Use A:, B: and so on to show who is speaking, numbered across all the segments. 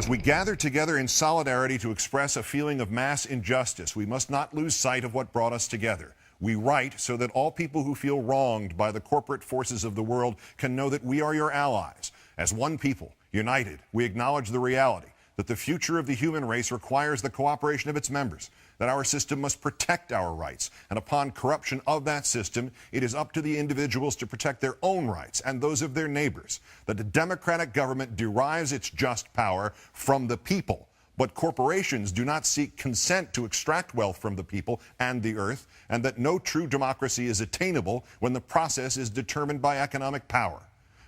A: As we gather together in solidarity to express a feeling of mass injustice, we must not lose sight of what brought us together. We write so that all people who feel wronged by the corporate forces of the world can know that we are your allies. As one people, united, we acknowledge the reality that the future of the human race requires the cooperation of its members, that our system must protect our rights, and upon corruption of that system, it is up to the individuals to protect their own rights and those of their neighbors, that the democratic government derives its just power from the people, but corporations do not seek consent to extract wealth from the people and the earth, and that no true democracy is attainable when the process is determined by economic power.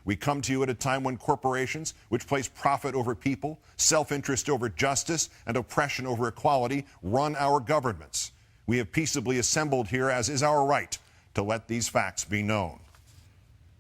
A: We come to you at a time when corporations, which place profit over people, self-interest over justice, and oppression over equality, run our governments. We have peaceably assembled here, as is our right, to let these facts be known.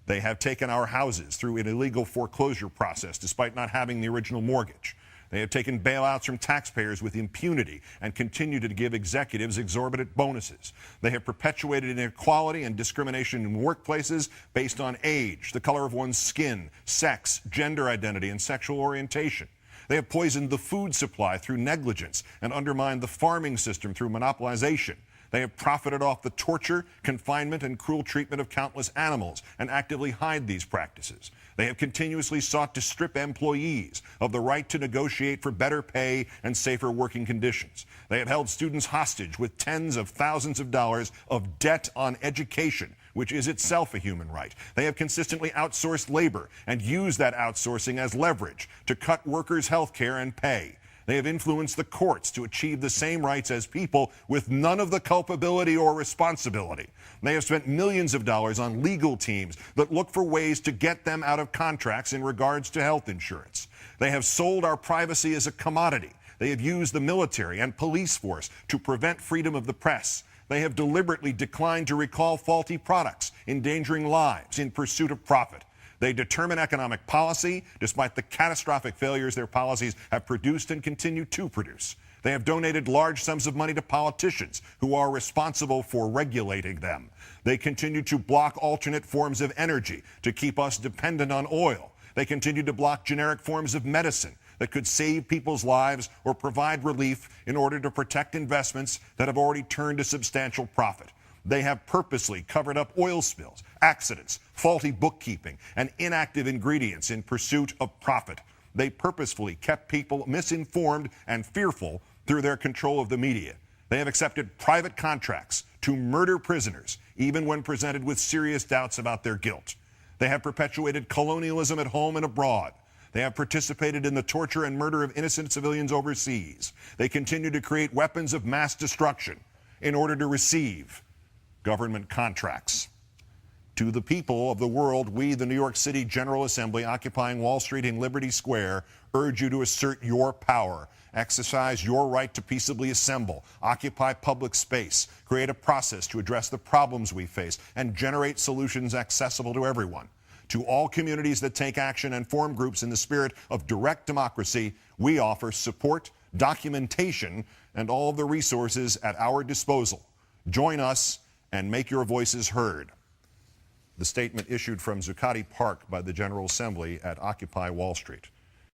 A: They have taken our houses through an illegal foreclosure process despite not having the original mortgage. They have taken bailouts from taxpayers with impunity and continue to give executives exorbitant bonuses. They have perpetuated inequality and discrimination in workplaces based on age, the color of one's skin, sex, gender identity, and sexual orientation. They have poisoned the food supply through negligence and undermined the farming system through monopolization. They have profited off the torture, confinement, and cruel treatment of countless animals and actively hide these practices. They have continuously sought to strip employees of the right to negotiate for better pay and safer working conditions. They have held students hostage with tens of thousands of dollars of debt on education, which is itself a human right. They have consistently outsourced labor and used that outsourcing as leverage to cut workers' health care and pay. They have influenced the courts to achieve the same rights as people with none of the culpability or responsibility. They have spent millions of dollars on legal teams that look for ways to get them out of contracts in regards to health insurance. They have sold our privacy as a commodity. They have used the military and police force to prevent freedom of the press. They have deliberately declined to recall faulty products, endangering lives in pursuit of profit. They determine economic policy despite the catastrophic failures their policies have produced and continue to produce. They have donated large sums of money to politicians who are responsible for regulating them. They continue to block alternate forms of energy to keep us dependent on oil. They continue to block generic forms of medicine that could save people's lives or provide relief in order to protect investments that have already turned a substantial profit. They have purposely covered up oil spills, accidents, faulty bookkeeping, and inactive ingredients in pursuit of profit. They purposefully kept people misinformed and fearful through their control of the media. They have accepted private contracts to murder prisoners, even when presented with serious doubts about their guilt. They have perpetuated colonialism at home and abroad. They have participated in the torture and murder of innocent civilians overseas. They continue to create weapons of mass destruction in order to receive government contracts. To the people of the world, we, the New York City General Assembly, occupying Wall Street and Liberty Square, urge you to assert your power, exercise your right to peaceably assemble, occupy public space, create a process to address the problems we face, and generate solutions accessible to everyone. To all communities that take action and form groups in the spirit of direct democracy, we offer support, documentation, and all of the resources at our disposal. Join us and make your voices heard. The statement issued from Zuccotti Park by the General Assembly at Occupy Wall Street.